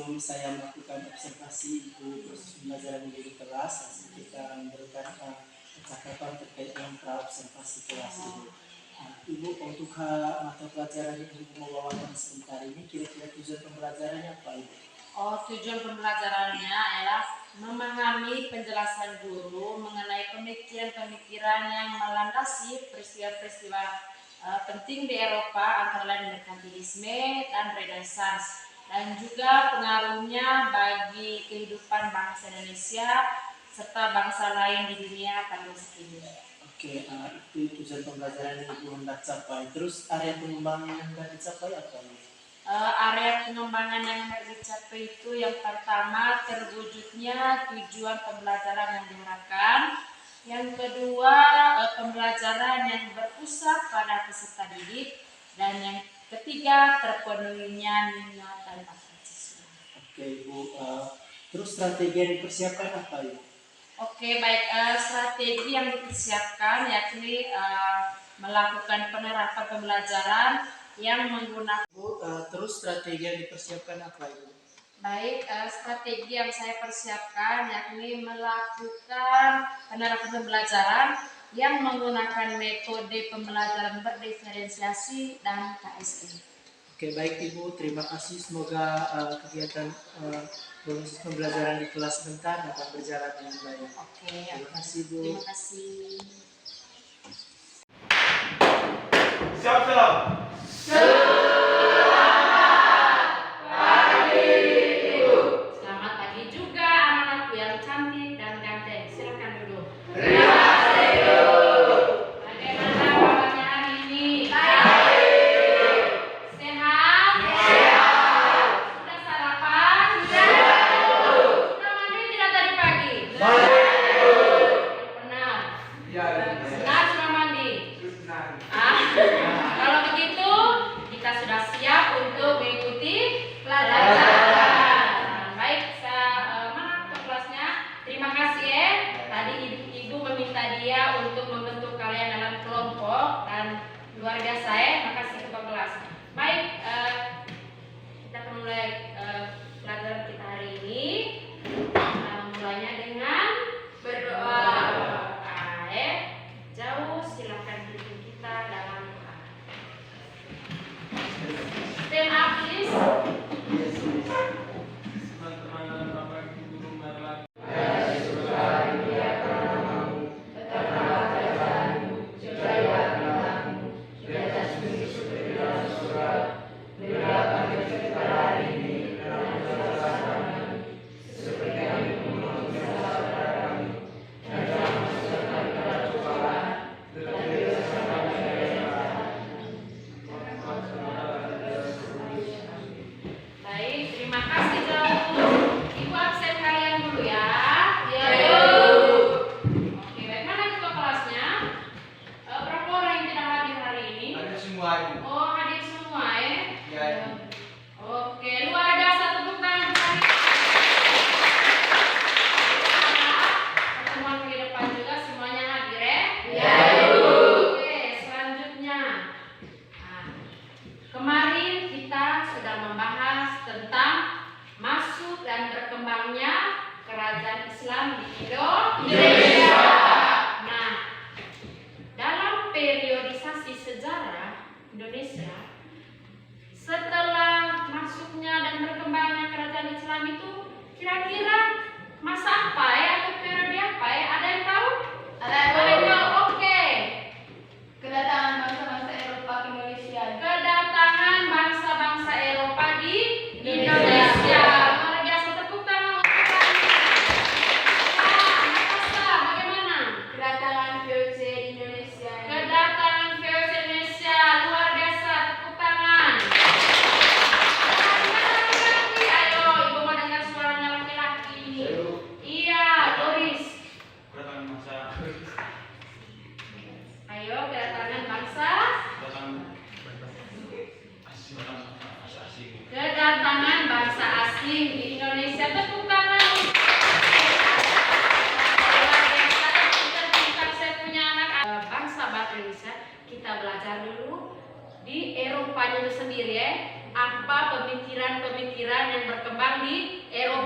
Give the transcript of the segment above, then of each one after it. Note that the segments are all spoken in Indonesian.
sebelum saya melakukan observasi Ibu proses pembelajaran di kelas, kita memberikan percakapan terkait dengan pra-observasi kelas Ibu. Ibu, untuk mata pelajaran yang Ibu mau bawakan sebentar ini, kira-kira tujuan pembelajarannya apa Ibu? Tujuan pembelajarannya adalah memahami penjelasan guru mengenai pemikiran-pemikiran yang melandasi peristiwa-peristiwa penting di Eropa, antara lain merkantilisme dan Renaissance, dan juga pengaruhnya bagi kehidupan bangsa Indonesia serta bangsa lain di dunia pada masa kini. Oke, itu tujuan pembelajaran yang Ibu hendak capai. Terus area pengembangan yang hendak dicapai apa Ibu? Area pengembangan yang hendak dicapai itu yang pertama terwujudnya tujuan pembelajaran yang diharapkan. Yang kedua, pembelajaran yang berpusat pada peserta didik, dan yang ketiga terpenuhinya minat dan bakat siswa. Oke Ibu, terus strategi yang dipersiapkan apa Ibu? Oke, baik, strategi yang dipersiapkan yakni melakukan penerapan pembelajaran yang menggunakan. Terus strategi yang dipersiapkan apa Ibu? Baik, strategi yang saya persiapkan yakni melakukan penerapan pembelajaran yang menggunakan metode pembelajaran berdiferensiasi dan KSE. Oke, baik Ibu, terima kasih. Semoga kegiatan proses pembelajaran di kelas sebentar dapat berjalan dengan baik. Oke, Terima kasih Bu. Terima kasih. Siap. Selamat pagi juga anak-anakku yang cantik dan ganteng. Silakan duduk. Bagaimana kabarnya hari ini? Sehat? Sudah sarapan? Sudah mandi tidak tadi pagi? Benar. Benar sudah mandi? Kalau begitu kita sudah siap untuk mengikuti pelajaran. Baik, mana ke kelasnya? Terima kasih ya. Tadi ibu meminta dia untuk membentuk kalian dalam kelompok, dan luar biasa ya. Makasih ketua kelas. Baik, kita akan mulai pelajaran kita hari ini. Mulainya dengan berdoa. Jauh silakan duduk kita dalam doa. Stand up please. Teman-teman Bapak Ibu guru marilah Baik, terima kasih jauh. Ibu absen kalian dulu ya. Oke, baik, mana ketua kelasnya? Berapa orang yang tidak hadir hari ini? ada semua Ibu. Oh, hadir semua ya. Ya, Ibu. Oke, luar biasa, tepuk tangan. Pertemuan ke depan juga semuanya hadir ya. Oke, selanjutnya. Kemarin kita sudah membahas tentang masuk dan berkembangnya kerajaan Islam di Indonesia. Nah, dalam periodisasi sejarah Indonesia, setelah masuknya dan berkembangnya kerajaan Islam itu kira-kira masa apa ya, atau periode apa ya? Ada yang tahu? Ada yang tahu? Oke. Kedatangan bangsa-bangsa Eropa ke Indonesia. Kedatangan bangsa-bangsa Eropa di Indonesia. Luar biasa, tepuk tangan untuk kalian. Natasha, bagaimana? Kedatangan VOC di Indonesia. Kedatangan VOC Indonesia, luar biasa, tepuk tangan. Bagaimana laki-laki? Ayo, ibu mau dengar suaranya laki-laki.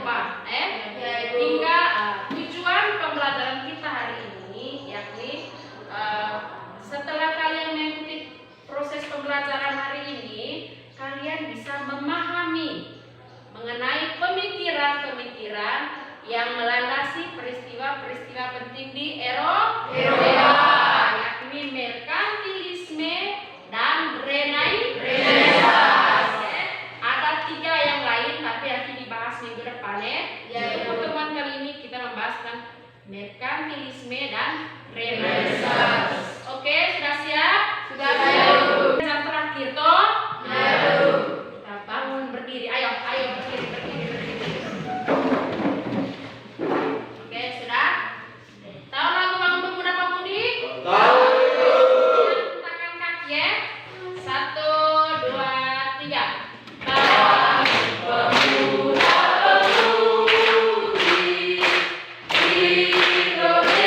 Eropa. Hingga tujuan pembelajaran kita hari ini yakni setelah kalian mengikuti proses pembelajaran hari ini, kalian bisa memahami mengenai pemikiran-pemikiran yang melandasi peristiwa-peristiwa penting di Eropa, yakni merkantilisme dan Renaissance. Ada 3 yang lain tapi akan dibahas minggu depan ya. Pertemuan kali ini kita membahas tentang merkantilisme dan Renaissance. Oke, sudah siap? Sudah siap. Yang terakhir toh? Kita bangun berdiri. Ayo berdiri. Oke, sudah? Tahu lagu Bangun Pemuda Pemudi? Tahu. Tangan kaki ya. 1, 2, 3. Bangun Pemuda Pemudi Indonesia.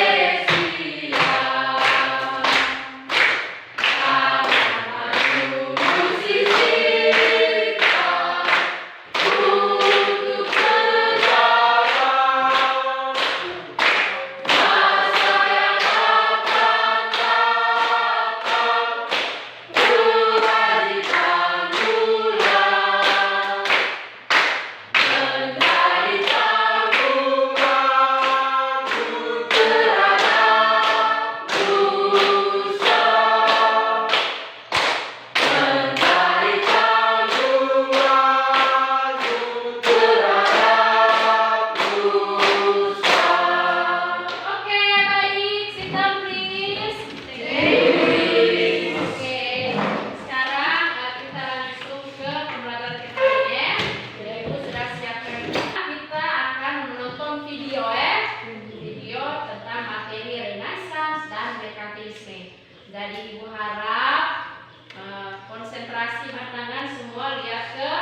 Oke, baik. Sit down, please. Oke, sekarang kita langsung ke pembelajaran kita ya. Ibu sudah siapkan. Kita akan menonton video video tentang materi Renaissance dan merkantilisme. Jadi ibu harap konsentrasi pandangan semua lihat ke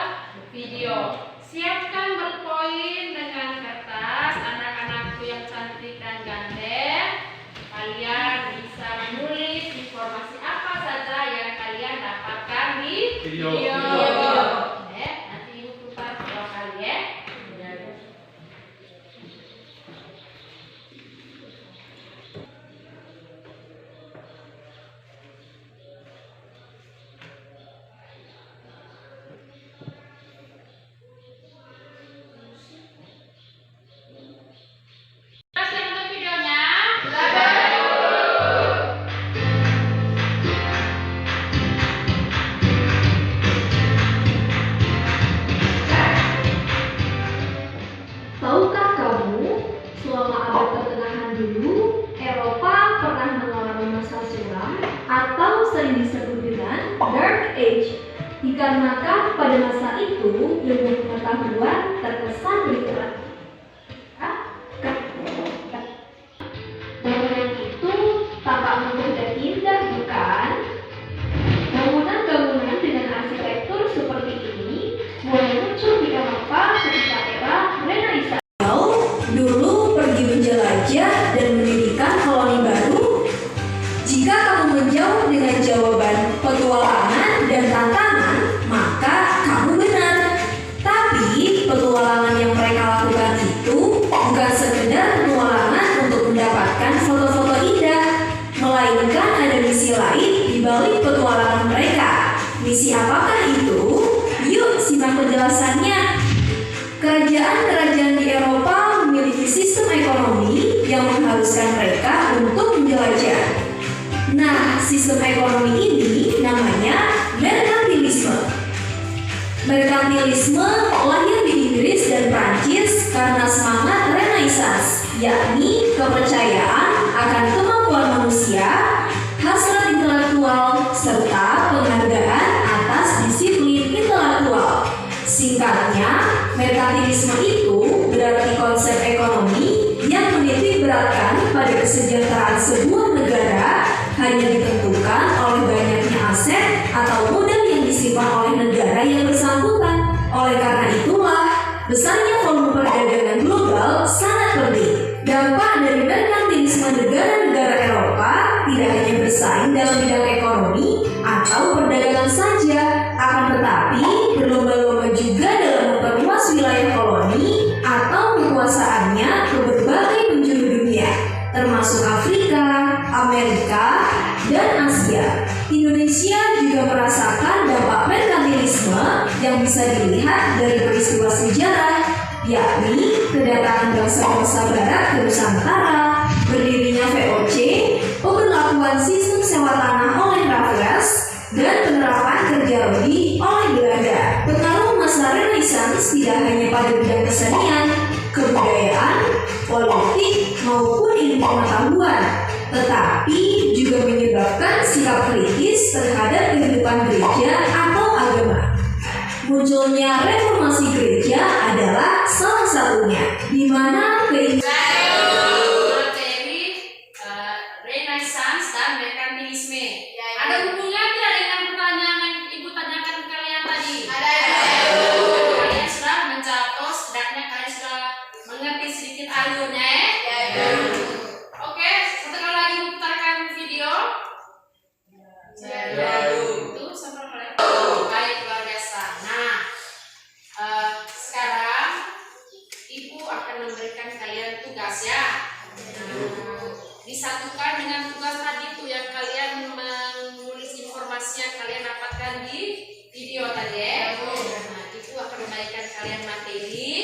video. Siapkan berpoin dengan kertas, anak-anakku yang cantik dan ganteng. Kalian bisa menulis informasi apa saja yang kalian dapatkan di Video. Nanti ibu putar video kali ya. Terus yang untuk videonya. Tahukah kamu, selama abad pertengahan dulu, Eropa pernah mengalami masa suram atau sering disebut dengan Dark Age, dikarenakan pada masa itu ilmu pengetahuan terkesan berkurang. Bangunan itu tampak megah dan indah, bukan? Bangunan-bangunan dengan arsitektur seperti ini mulai muncul di Eropa ketika era Renaissance. Dulu pergi menjelajah dan mendirikan koloni baru. Jika kamu menjawab dengan jawaban petualangan dan tantangan, maka kamu benar. Tapi petualangan yang mereka lakukan itu bukan sekedar petualangan untuk mendapatkan foto-foto indah, melainkan ada misi lain di balik petualangan mereka. Misi apakah itu? Yuk simak penjelasannya. Kerajaan-kerajaan di Eropa memiliki sistem ekonomi yang mengharuskan mereka untuk menjelajah. Nah, sistem ekonomi ini namanya merkantilisme. Merkantilisme lahir di Inggris dan Prancis karena semangat Renaissance, yakni kepercayaan akan kemampuan manusia, hasrat intelektual, serta penghargaan atas disiplin intelektual. Singkatnya, merkantilisme itu berarti konsep ekonomi yang menitik beratkan pada kesejahteraan sebuah negara hanya ditentukan oleh banyaknya aset atau modal yang disimpan oleh negara yang bersangkutan. Oleh karena itulah, besarnya volume perdagangan global sangat penting. Dampak dari merkantilisme negara-negara Eropa tidak hanya bersaing dalam bidang ekonomi atau perdagangan saja, akan tetapi berlomba-lomba juga dalam memperluas wilayah koloni atau Indonesia juga merasakan dampak merkantilisme yang bisa dilihat dari peristiwa sejarah, yakni kedatangan bangsa-bangsa Barat ke Nusantara, berdirinya VOC, pemberlakuan sistem sewa tanah oleh Raffles, dan penerapan kerja rodi oleh Belanda. Pengaruh masa Renaissance tidak hanya pada bidang kesenian, kebudayaan, politik, maupun ilmu pengetahuan, tetapi juga menyebabkan sikap kritis terhadap kehidupan gereja atau agama. Munculnya reformasi gereja adalah salah satunya, di mana materi Renaissance dan merkantilisme. Ada hubungan tidak dengan pertanyaan yang Ibu tanyakan ke kalian tadi? Ada. Kalian sudah menjawab, atau setidaknya kalian sudah mengerti sedikit alurnya ya? Oke, satu kali lagi putarkan video. Itu sampai mulai. Baik, luar biasa. Nah, sekarang Ibu akan memberikan kalian tugas ya. Disatukan dengan tugas tadi tuh yang kalian menulis informasi yang kalian dapatkan di video tadi ya. Nah, Ibu akan memberikan kalian materi.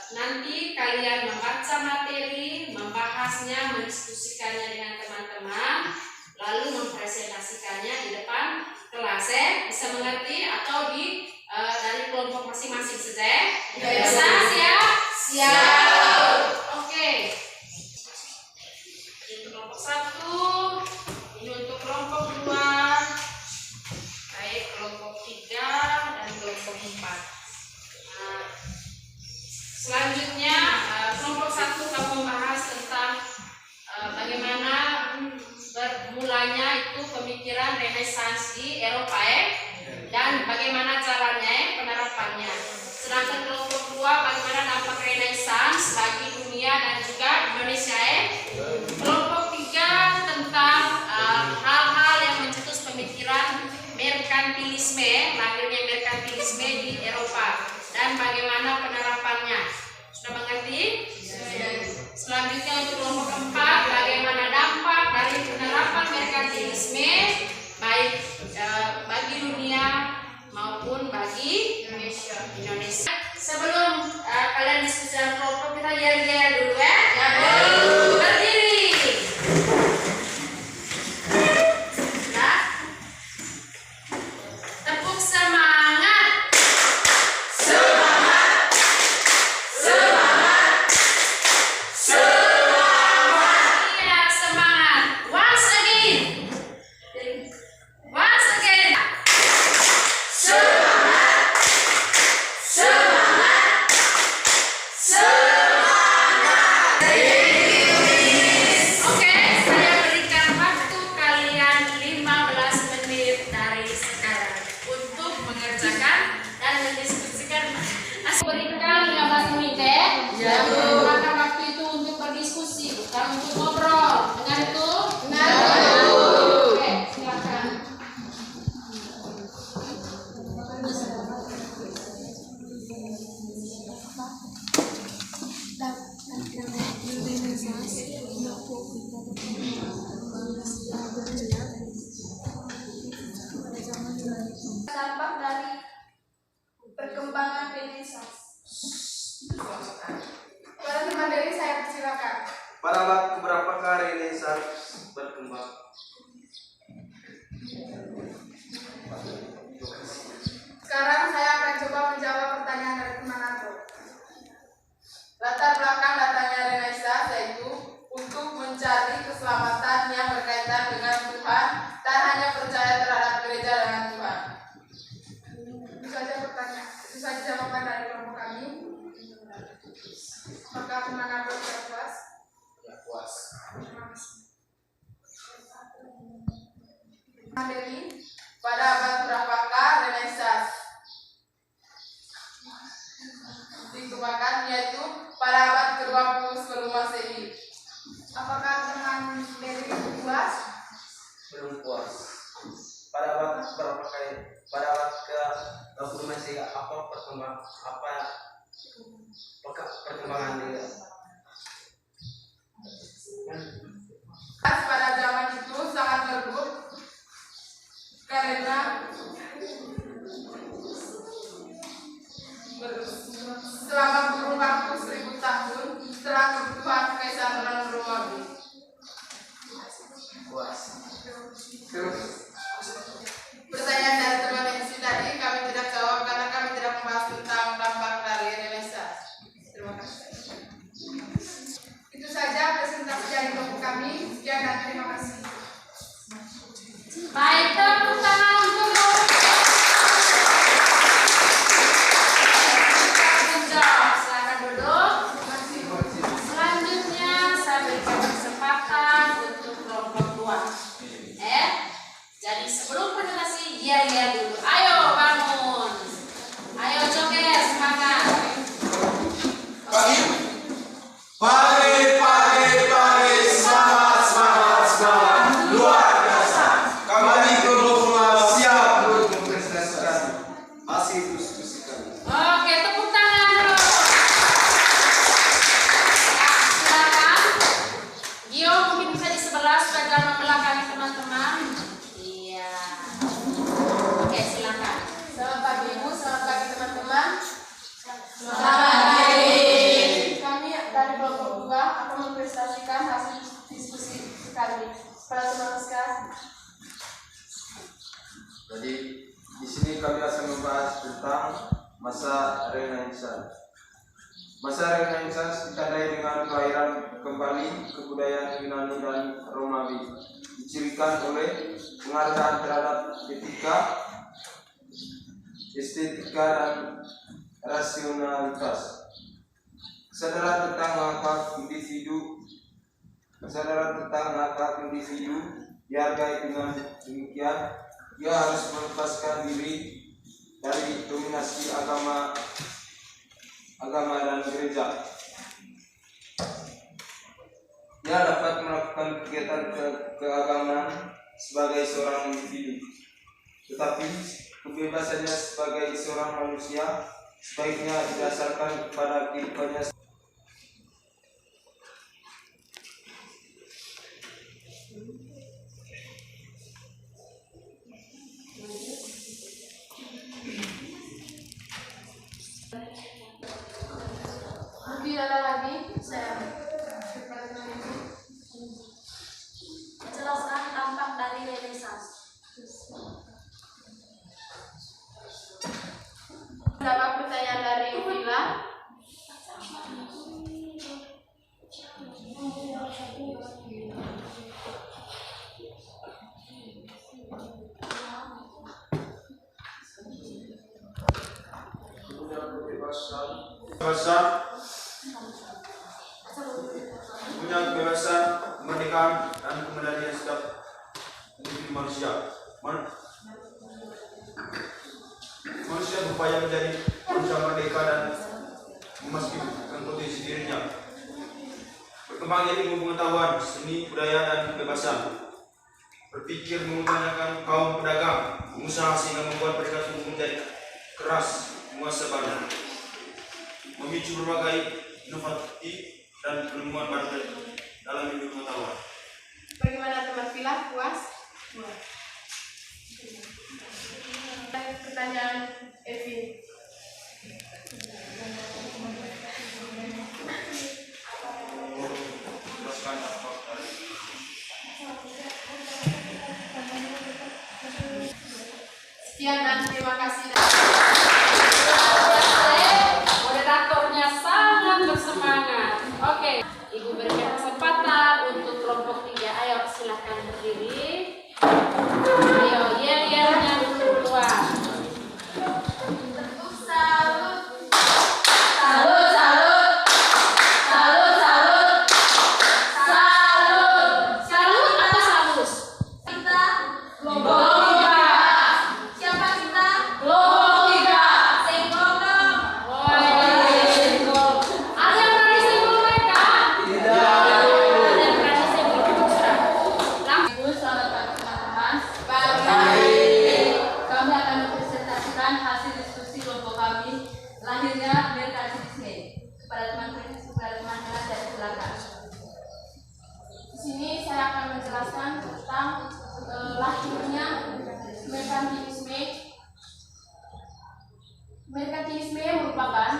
Nanti kalian membaca materi, membahasnya, mendiskusikannya dengan teman-teman, lalu mempresentasikannya di depan kelas ya. Bisa mengerti atau di dari kelompok masing-masing saja ya? Bisa siap? Siap. Oke. Ini untuk kelompok 1, ini untuk kelompok 2, baik kelompok 3 dan kelompok 4. Nah, selanjutnya kelompok 1 kamu membahas tentang bagaimana bermulanya itu pemikiran Renaissance di Eropa dan bagaimana caranya penerapannya. Sedangkan kelompok 2 bagaimana dampak Renaissance bagi dunia dan juga Indonesia Kelompok 3 tentang hal-hal yang mencetus pemikiran merkantilisme, lahirnya merkantilisme di Eropa dan bagaimana penerapannya. Sudah mengerti? Selanjutnya untuk kelompok 4 bagaimana dampak dari penerapan merkantilisme baik bagi dunia maupun bagi Indonesia. Sebelum kalian diskusi dalam kelompok, kita yel-yel dulu ya. Berdiri. Nah, tepuk semangat. Iya, semangat. Once again. Oke, saya berikan waktu kalian 15 menit dari sekarang untuk mengerjakan dan mendiskusikan. Berikan 15 menit ya. Maka waktu itu untuk berdiskusi, bukan untuk ngobrol. Dengar itu? Oke, silakan. Dampak dari perkembangan Renaissance. Para teman dari saya persilakan. Pada waktu berapa kali Renaissance berkembang? Sekarang saya akan coba menjawab pertanyaan dari teman aku. Latar belakang datangnya Renaissance yaitu untuk mencari keselamatan yang berkaitan dengan Tuhan dan hanya percaya terhadap gereja dengan Tuhan. Itu saja pertanyaan. Itu saja jawaban dari kelompok kami. Apakah teman aku sudah puas? Ya, puas. Terima kasih. Materi pada abad berapakah Renaissance dikembangkan, yaitu pada abad ke-20 sebelum Masehi. Apakah teman dari puas? Belum puas. Pada abad berapa kali? Pada abad ke-20 Masehi apa perkembangan dia? Pada zaman itu sangat merebut sini kami akan membahas tentang masa Renaissance. Masa Renaissance ditandai dengan kelahiran kembali kebudayaan Yunani dan Romawi, dicirikan oleh penghargaan terhadap etika, estetika, dan rasionalitas. Kesadaran tentang hak individu dihargai. Dengan demikian, ia harus melepaskan diri dari dominasi agama dan gereja. Ia dapat melakukan kegiatan keagamaan sebagai seorang individu, tetapi kebebasannya sebagai seorang manusia sebaiknya didasarkan kepada kehidupannya. Lebih ada lagi, saya Jelaskan dampak dari Renaissance. jawab pertanyaan dari Vila. Punya kebebasan, kemerdekaan, dan kemandirian setiap individu manusia. Manusia berupaya menjadi manusia merdeka dan memastikan potensi dirinya. Berkembang ilmu pengetahuan, seni, budaya, dan kebebasan. Berpikir mengutamakan kaum pedagang, pengusaha sehingga membuat mereka tumbuh menjadi keras, menguasai baru. Memicu berbagai inovasi dan penemuan baru dalam ilmu pengetahuan. Bagaimana teman Vila? Puas? Pertanyaan Evi. Jelaskan dampak dari Sekian dan terima kasih. Moderatornya sangat bersemangat. Oke, Ibu berikan kesempatan untuk kelompok 3. Ayo silahkan berdiri. Ayo yel-yelnya dulu keluar. Salut. Salut, salut. Salut, salut. Salut. Salut atau salus? Kita Kelompok 3. siapa kita? Kelompok 3. Senggolong. Ada yang berani sebelum mereka? tidak. Ada yang berani sebelum Busra? Ibu, selamat pagi teman-teman. Baik. Kami akan mempresentasikan hasil diskusi kelompok kami lahirnya merkantilisme kepada teman-teman dari belakang. Di sini saya akan menjelaskan tentang lahirnya merkantilisme. Merkantilisme merupakan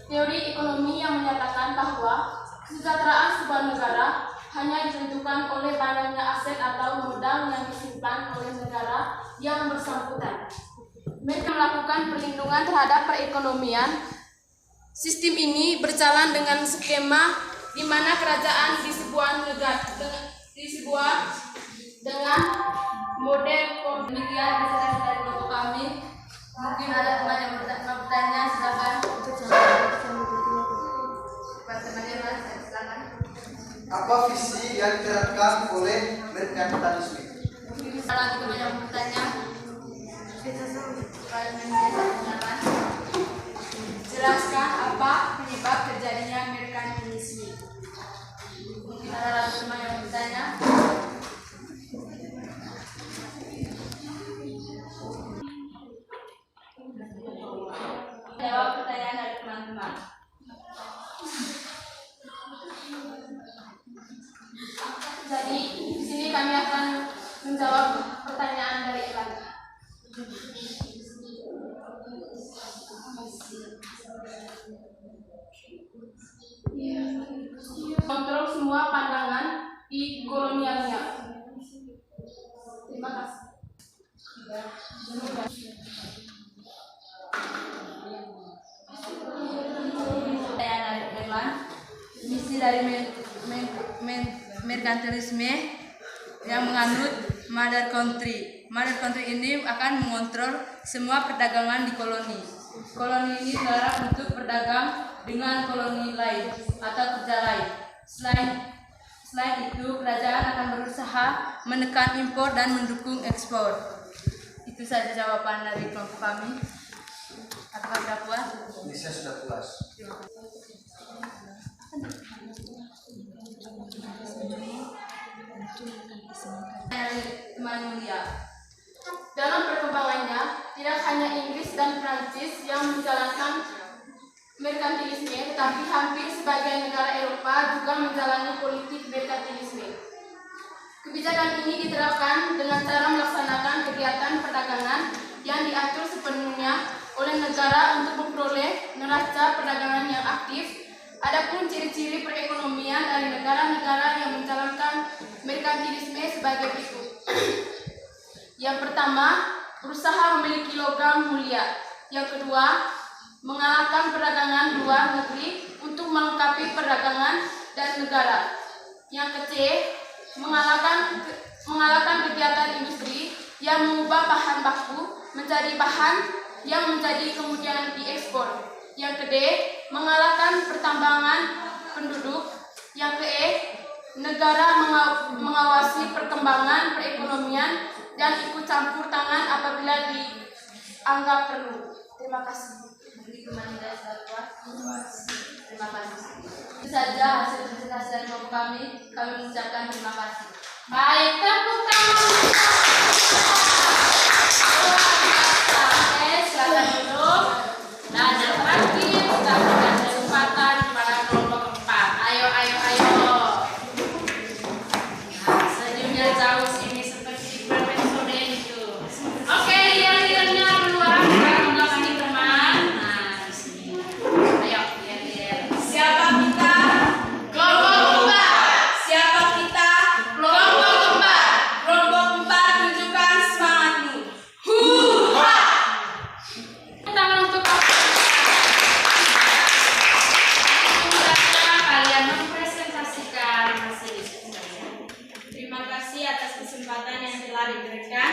teori ekonomi yang menyatakan bahwa kesejahteraan sebuah negara hanya ditentukan oleh banyaknya aset atau modal yang disimpan oleh negara yang bersangkutan. Mereka melakukan perlindungan terhadap perekonomian. Sistem ini berjalan dengan skema di mana kerajaan di sebuah negara dengan model demikian presentasi dari kelompok kami. Mungkin ada teman yang bertanya, silakan. Silakan. Apa visi yang diterapkan oleh merkantilisme? Mungkin ada lagi teman yang bertanya. Jelaskan apa penyebab terjadinya merkantilisme. Mungkin ada lagi teman yang bertanya. Jawab pertanyaan dari teman-teman. Jadi di sini kami akan menjawab pertanyaan dari Evan. Kontrol semua pandangan di kolonialnya. Terima kasih. mencari merkantilisme yang menganut mother country. Mother country ini akan mengontrol semua perdagangan di koloni. Koloni ini dilarang untuk berdagang dengan koloni lain atau kerja lain. Selain itu, kerajaan akan berusaha menekan impor dan mendukung ekspor. Itu saja jawaban dari kelompok kami. Apakah sudah puas? Saya sudah puas. Teman mulia. Dalam perkembangannya, tidak hanya Inggris dan Prancis yang menjalankan merkantilisme, tetapi hampir sebagian negara Eropa juga menjalani politik merkantilisme. Kebijakan ini diterapkan dengan cara melaksanakan kegiatan perdagangan yang diatur sepenuhnya oleh negara untuk memperoleh neraca perdagangan yang aktif. Adapun ciri-ciri perekonomian dari negara-negara yang menjalankan merkantilisme sebagai berikut. Yang pertama, berusaha memiliki logam mulia. Yang kedua, mengalahkan perdagangan luar negeri untuk melengkapi perdagangan dan negara. Yang ketiga, mengalahkan kegiatan industri yang mengubah bahan baku menjadi bahan yang menjadi kemudian diekspor. Yang kedua, mengalahkan pertambangan penduduk. Yang ketiga, negara mengawasi perkembangan perekonomian dan ikut campur tangan apabila dianggap perlu. Terima kasih. Terima kasih. Itu saja hasil presentasi dari kelompok kami. Kami mengucapkan terima kasih. Baik, tepuk tangan. Silakan duduk. Dan yang terakhir kita berikan kesempatan kepada kelompok 4. Ayo. Nah, senyumnya jauh sini seperti berpesona itu. Oke, lihat-lihatnya keluar belakang teman. Nah, di sini. Ayo, lihat. Siapa kita? Kelompok 4. Siapa kita? Kelompok 4. Kelompok 4 tunjukkan semangatmu. Hurra! Tangan untuk kalian mempresentasikan hasil diskusinya. Terima kasih atas kesempatan yang telah diberikan.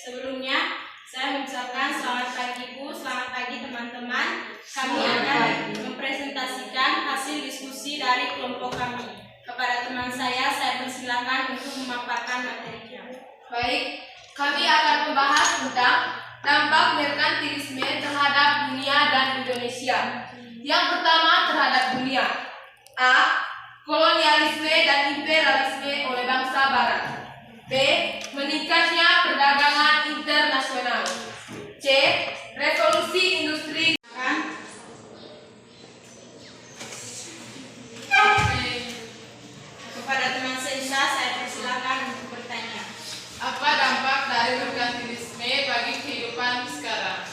Sebelumnya, saya mengucapkan selamat pagi Bu, selamat pagi teman-teman. Kami akan mempresentasikan hasil diskusi dari kelompok kami. Kepada teman saya persilakan untuk memaparkan materinya. Baik, kami akan membahas tentang dampak merkantilisme terhadap dunia dan Indonesia. Yang pertama terhadap dunia. A. Kolonialisme dan imperialisme oleh bangsa Barat. B. Meningkatnya perdagangan internasional. C. Revolusi industri. Kepada teman saya persilakan untuk bertanya. Apa dampak dari merkantilisme bagi kehidupan sekarang?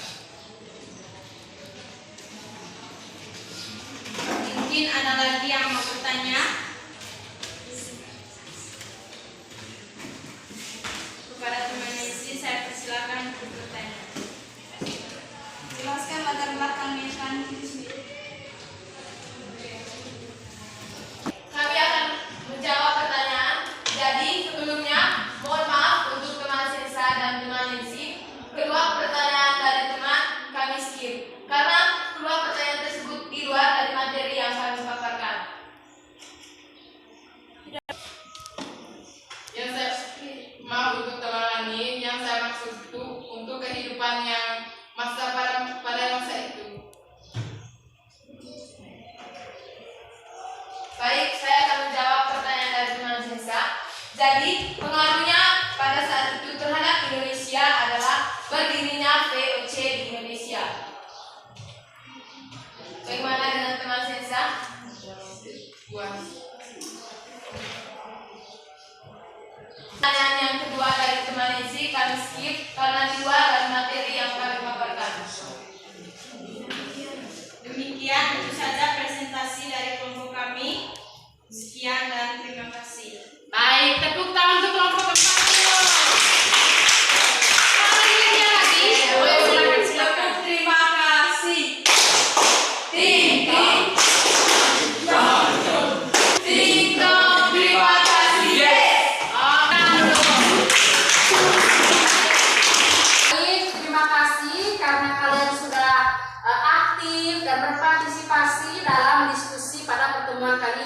Mungkin ada lagi yang mau bertanya? Kepada teman Nancy, saya persilakan untuk bertanya. Jelaskan latar belakang merkantilisme. Kami akan menjawab pertanyaan. Jadi sebelumnya mohon maaf untuk teman Sisa dan teman Nancy. Kedua pertanyaan dari teman kami skip karena kedua pertanyaan tersebut di luar dari materi yang kami paparkan. Yang saya maaf untuk teman lain, yang saya maksud itu untuk kehidupan yang pada masa itu. Baik, saya akan menjawab pertanyaan dari teman Sisa. Jadi, pengaruhnya pada saat itu terhadap Indonesia adalah berdirinya VOC di Indonesia. Bagaimana dengan teman Sisa? Pertanyaan yang kedua dari teman Nancy kami skip karena di luar dari materi yang kami paparkan. Demikian itu saja presentasi dari kelompok kami. Sekian dan terima kasih. Baik, tepuk tangan untuk kelompok 4. Silakan. Terima kasih. Ting ting.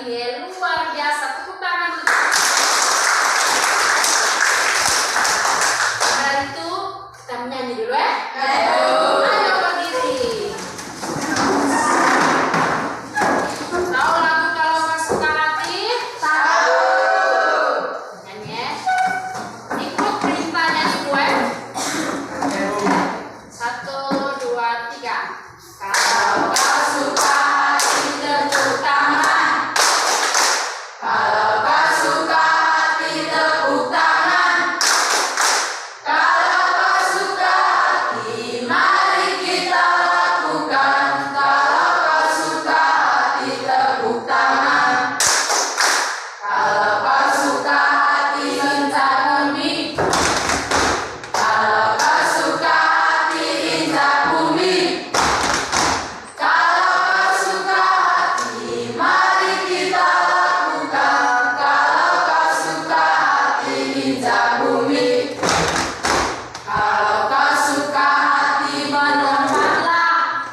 ini luar biasa. Tepuk tangan. Hari itu kita menyanyi dulu ya. Ayo berdiri. Tahu lagu Kalau Kau Suka Hati? Tahu. Nyanyi ya. Ikut perintahnya di gue. 1, 2, 3. Kalau kau suka hati tepuk tangan. Kalau kau suka hati tepuk tangan. Kalau kau suka hati mari kita lakukan. Kalau kau suka hati tepuk tangan. Kalau kau suka hati injak bumi. Kalau kau suka hati injak bumi. Kalau kau suka hati mari kita lakukan. Kalau kau suka hati injak bumi. Kalau kau suka hati menematlah.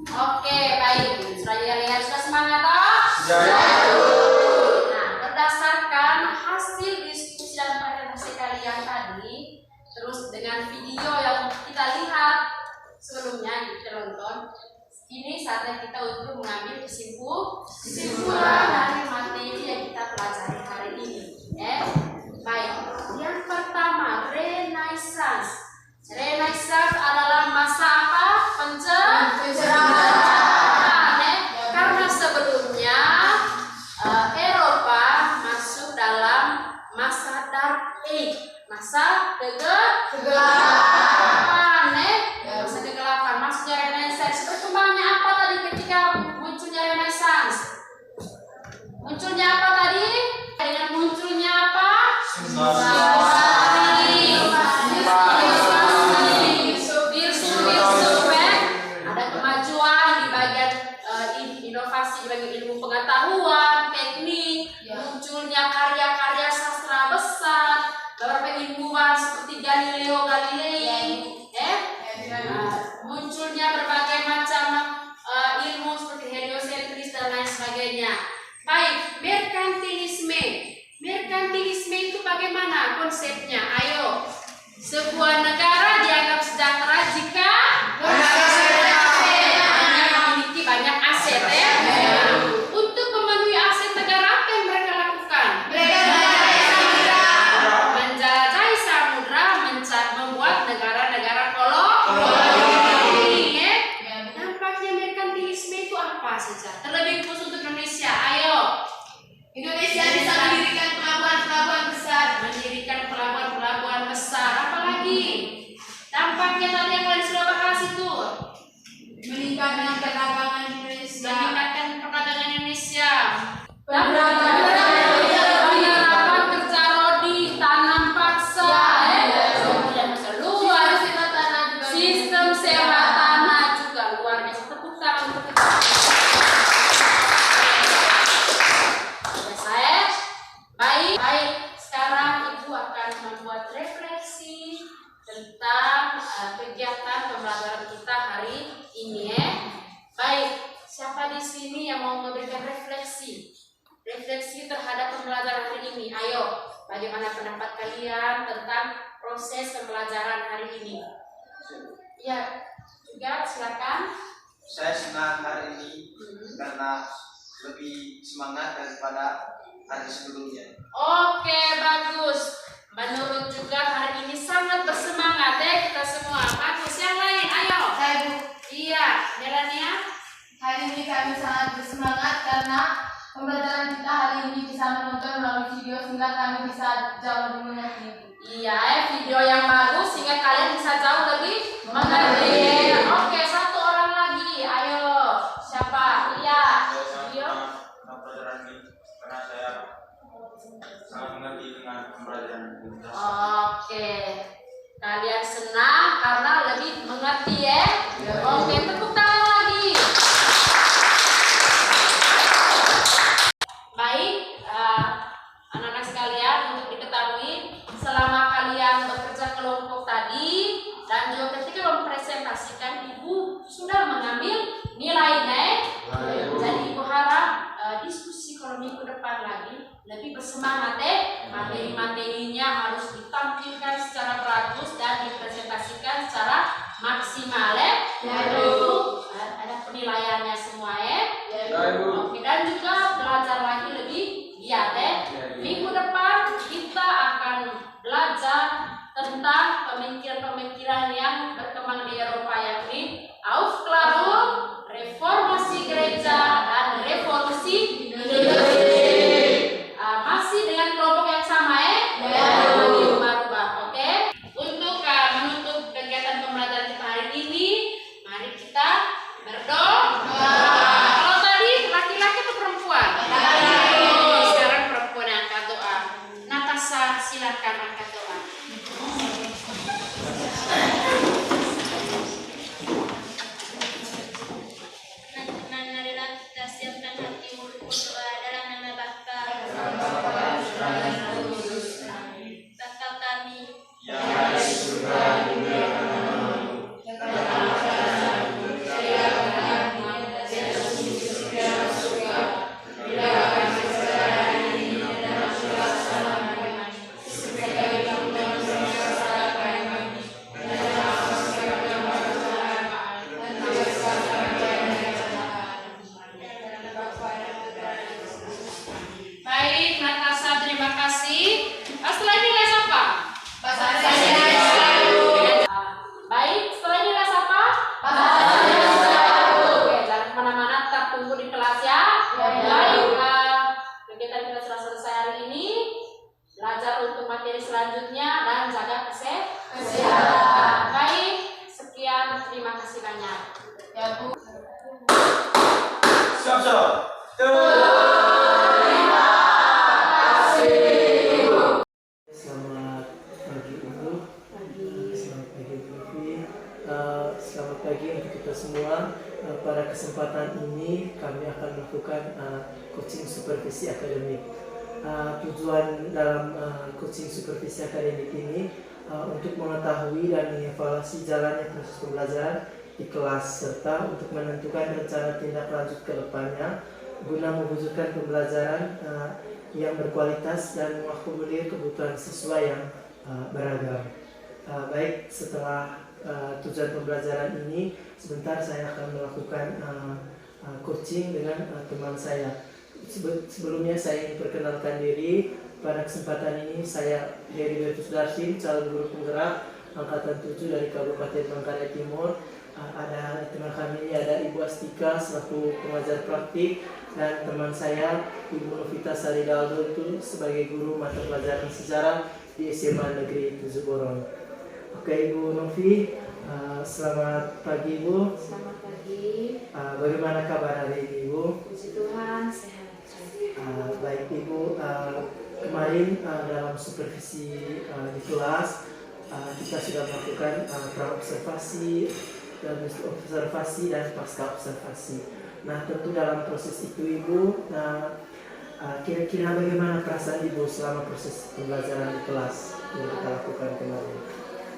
Oke, baik. Sudah semangat toh? Nah, berdasarkan hasil diskusi dan presentasi kalian tadi, terus dengan video yang kita lihat sebelumnya kita nonton, ini saatnya kita untuk mengambil kesimpulan dari materi yang kita pelajari hari ini. Baik, yang pertama Renaissance. Renaissance adalah masa apa? Penjelajahan. Karena sebelumnya Eropa masuk dalam masa Dark Age, masa kegelapan. Masa kegelapan. Maksudnya Renaissance. Perkembangannya apa tadi ketika munculnya Renaissance? Munculnya apa tadi? Dengan munculnya apa? Ada kemajuan di bagian inovasi di bagian ilmu pengetahuan, teknik, munculnya karya-karya sastra besar, beberapa ilmuwan seperti Galileo Galilei, munculnya berbagai macam ilmu seperti heliosentris dan lain sebagainya. Baik, merkantilisme. Merkantilisme itu bagaimana konsepnya? Ayo, sebuah negara dianggap sejahtera jika memiliki banyak aset. Untuk memenuhi aset negara, apa yang mereka lakukan? Menjelajahi samudra, membuat negara-negara koloni. Nampaknya merkantilisme itu apa saja? Terlebih khusus untuk Indonesia. Ayo, Indonesia bisa mendirikan pelabuhan-pelabuhan besar. mendirikan pelabuhan-pelabuhan besar. Apalagi dampaknya tadi yang kalian sudah bahas itu, Meningkatkan perdagangan Indonesia. meningkatkan perdagangan Indonesia. Penerapan kerja rodi, tanam paksa, kemudian luar sistem sewa tanah juga luar biasa. Tepuk tangan untuk kita. Saya baik. Sekarang Ibu akan membuat refleksi tentang kegiatan pembelajaran kita hari ini. Baik, siapa di sini yang mau memberikan refleksi terhadap pembelajaran hari ini? Ayo, bagaimana pendapat kalian tentang proses pembelajaran hari ini? Ya, juga silakan. Saya senang hari ini karena lebih semangat daripada hari sebelumnya. Oke, bagus. Menurut juga hari ini sangat bersemangat kita semua. Bagus. Yang lain, ayo. Saya Bu, Iya, Melania. hari ini kami sangat bersemangat karena pembelajaran kita hari ini bisa menonton melalui video sehingga kami bisa jauh lebih mengerti. Iya, video yang bagus sehingga kalian bisa jauh lebih mengerti. Oke, satu orang lagi. Ayo, siapa? Iya. Video. Pembelajaran ini karena saya sangat mengerti dengan pembelajaran ini. Oke. Kalian senang karena lebih mengerti ya? Oke, tepuk tangan lagi. Baik, anak-anak sekalian, untuk diketahui selama kalian bekerja kelompok tadi dan juga ketika mempresentasikan, Ibu lebih bersemangat materi-materinya harus ditampilkan secara bagus dan dipresentasikan secara maksimal yaitu ada penilaiannya semua Oke, dan juga belajar lagi lebih giat Minggu depan kita akan belajar tentang pemikiran-pemikiran yang berkembang di Eropa, yakni Aufklärung, reformasi gereja, dan revolusi Industri. Masih dengan kelompok yang sama berubah-ubah. Oke. Untuk menutup kegiatan pembelajaran kita hari ini, mari kita berdoa. Kalau tadi laki-laki atau perempuan? Sekarang perempuan yang angkat doa. Natasha, silakan angkat doa. Marilah kita siapkan hati untuk berdoa dalam nama Bapa. Bapa kami yang di surga, dimuliakan namamu. Baik, Natasha, terima kasih. Setelah ini les apa? Baik, setelah ini les apa? Oke, jangan kemana-mana, tetap tunggu di kelas ya. Baik, kegiatan kita sudah selesai hari ini. Belajar untuk materi selanjutnya dan jaga kesehatan. Baik, sekian, terima kasih banyak. Siap-siap. Selamat pagi Ibu. Selamat pagi Bu Novi. Selamat pagi untuk kita semua. Pada kesempatan ini kami akan melakukan coaching supervisi akademik. Tujuan dalam coaching supervisi akademik ini untuk mengetahui dan mengevaluasi jalannya proses pembelajaran di kelas serta untuk menentukan rencana tindak lanjut ke depannya guna mewujudkan pembelajaran yang berkualitas dan mengakomodir kebutuhan siswa yang beragam. Baik, setelah tujuan pembelajaran ini, sebentar saya akan melakukan coaching dengan teman saya. Sebelumnya saya ingin perkenalkan diri. Pada kesempatan ini saya Heribertus Darsin, calon guru penggerak angkatan 7 dari Kabupaten Manggarai Timur. Ada di tengah kami ini ada Ibu Astika selaku pengajar praktik dan teman saya Ibu Novita Saridaldo itu sebagai guru mata pelajaran sejarah di SMA Negeri 7 Borong. Oke, Ibu Novi, selamat pagi Ibu. Selamat pagi. Bagaimana kabar hari ini Ibu? Puji Tuhan, sehat. Baik Ibu, kemarin dalam supervisi di kelas kita sudah melakukan pra-observasi dan observasi dan pasca observasi. Nah, tentu dalam proses itu Ibu, kira-kira bagaimana perasaan Ibu selama proses pembelajaran di kelas yang kita lakukan kemarin?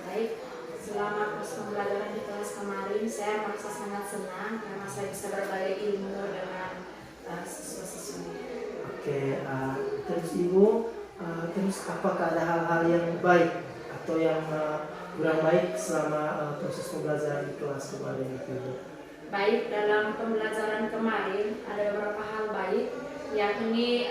Baik, selama proses pembelajaran di kelas kemarin saya merasa sangat senang karena saya bisa berbagi ilmu dengan siswa-siswa. Oke, terus Ibu, terus apakah ada hal-hal yang baik atau yang kurang baik selama proses pembelajaran di kelas kemarin itu? Baik, dalam pembelajaran kemarin ada beberapa hal baik, yakni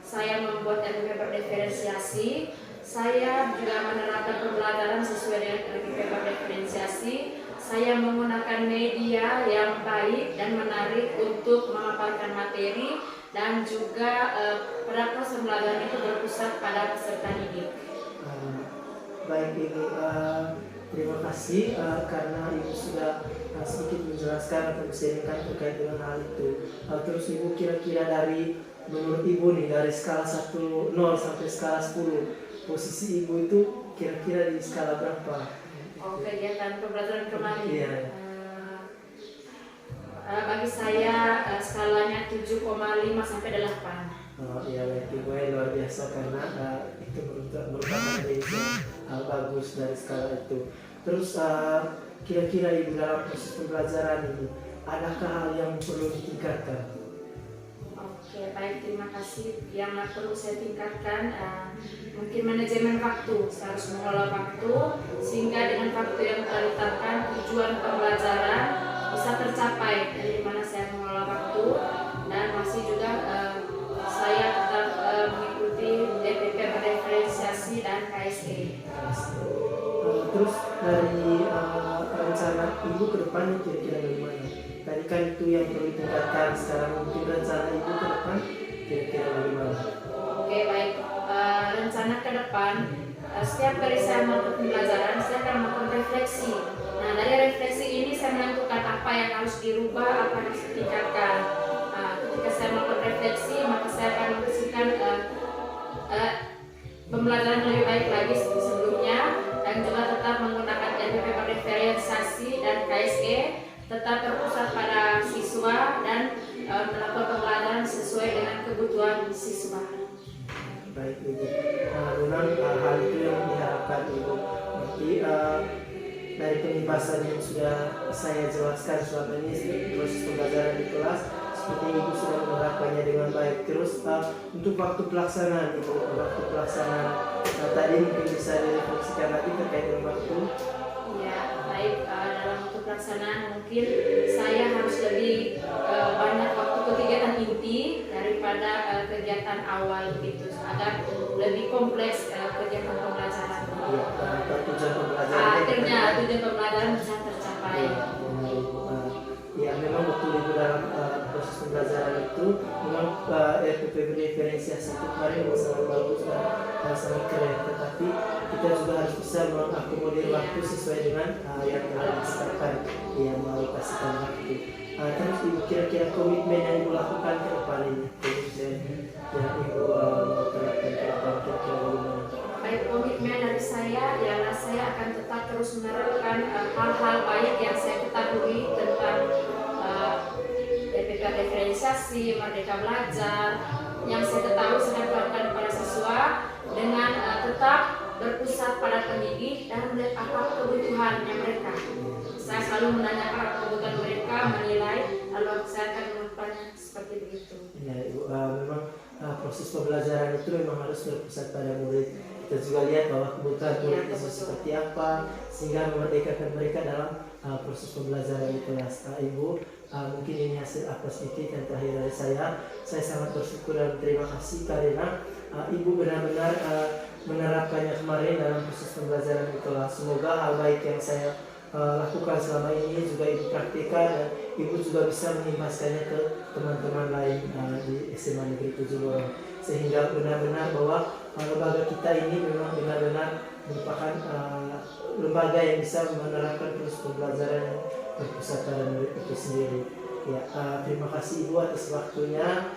saya membuat RPP berdiferensiasi, saya juga menerapkan pembelajaran sesuai dengan RPP berdiferensiasi, saya menggunakan media yang baik dan menarik untuk memaparkan materi, dan juga pada proses pembelajaran itu berpusat pada peserta didik. Baik Ibu, terima kasih karena Ibu sudah sedikit menjelaskan atau menjelaskan terkait dengan hal itu. Terus Ibu kira-kira menurut Ibu nih dari skala 1, 0 sampai skala 10, posisi Ibu itu kira-kira di skala berapa? Kegiatan pembelajaran kemarin. Iya. Bagi saya skalanya 7,5 sampai 8. Oh iya, Ibu luar biasa karena itu merupakan yang bagus dari skala itu. Terus kira-kira Ibu dalam proses pembelajaran ini adakah hal yang perlu ditingkatkan? Oke, baik, terima kasih. Yang perlu saya tingkatkan mungkin manajemen waktu. Saya harus mengelola waktu sehingga dengan waktu yang telah ditetapkan tujuan pembelajaran bisa tercapai. Dari mana saya mengelola waktu dan masih juga saya tetap mengikuti DPP berdiferensiasi dan KSE. Terus dari rencana ibu ke depan kira-kira bagaimana? Tadi kan itu yang perlu ditingkatkan, sekarang mungkin rencana ibu ke depan kira-kira bagaimana? Oke, baik. Rencana ke depan, setiap kali saya melakukan pembelajaran, saya akan melakukan refleksi. Nah, dari refleksi ini saya menentukan apa yang harus dirubah, apa yang harus ditingkatkan. Ketika saya melakukan refleksi, maka saya akan menghasilkan pembelajaran lebih baik lagi seperti sebelumnya, dan juga tetap menggunakan DPP berdiferensiasi dan KSE, tetap berpusat pada siswa dan melakukan pembelajaran sesuai dengan kebutuhan siswa. Baik Ibu, memang hal itu yang diharapkan Ibu. Nanti dari pembahasan yang sudah saya jelaskan selama ini proses pembelajaran di kelas, seperti Ibu sudah menerapkannya dengan baik. Terus untuk waktu pelaksanaan Ibu, waktu pelaksanaan tadi mungkin bisa direfleksikan lagi terkait dengan waktu. Ya, baik. Dalam waktu pelaksanaan mungkin saya harus lebih banyak waktu ke kegiatan inti daripada kegiatan awal gitu, agar lebih kompleks kegiatan pembelajaran. Iya, tujuan pembelajaran. Akhirnya tujuan pembelajaran bisa tercapai. Ya, memang betul Ibu, dalam proses pembelajaran itu memang RPP berdiferensiasi itu kemarin sangat bagus dan sangat keren, tetapi kita juga harus bisa mengakomodir waktu sesuai dengan yang telah ditetapkan, yang mengalokasikan waktu. Terus Ibu, kira-kira komitmen yang Ibu lakukan ke depan ini, komitmen yang Ibu terapkan ke depan kira-kira bagaimana? Baik, komitmen dari saya ialah saya akan tetap terus menerapkan hal-hal baik yang saya ketahui tentang DPP diferensiasi, Merdeka Belajar, yang saya ketahui saya terapkan kepada siswa dengan tetap berpusat pada pendidik dan melihat apa kebutuhannya mereka. Saya selalu menanyakan apa kebutuhan mereka, menilai, lalu saya akan melakukannya seperti begitu. Ya Ibu, memang proses pembelajaran itu memang harus berpusat pada murid. Kita juga lihat bahwa kebutuhan murid itu seperti apa, sehingga memerdekakan mereka dalam proses pembelajaran di kelas. Ibu, mungkin ini hasil aplas sedikit yang terakhir dari saya sangat bersyukur dan terima kasih karena Ibu benar-benar menerapkannya kemarin dalam proses pembelajaran di kelas. Semoga hal baik yang saya lakukan selama ini juga Ibu praktikkan dan Ibu juga bisa mengimbaskannya ke teman-teman lain di SMA Negeri 7 Lorong, sehingga benar-benar bahwa lembaga kita ini memang benar-benar merupakan lembaga yang bisa menerapkan proses pembelajaran yang berpusat pada murid itu sendiri. Ya, terima kasih Ibu atas waktunya,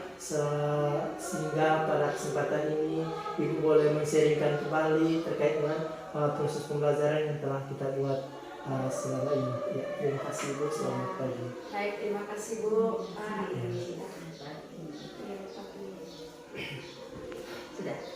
sehingga pada kesempatan ini Ibu boleh men-sharingkan kembali terkait dengan proses pembelajaran yang telah kita buat selama ini. Ya, terima kasih Ibu, selamat pagi. Baik, terima kasih Bu. Sudah.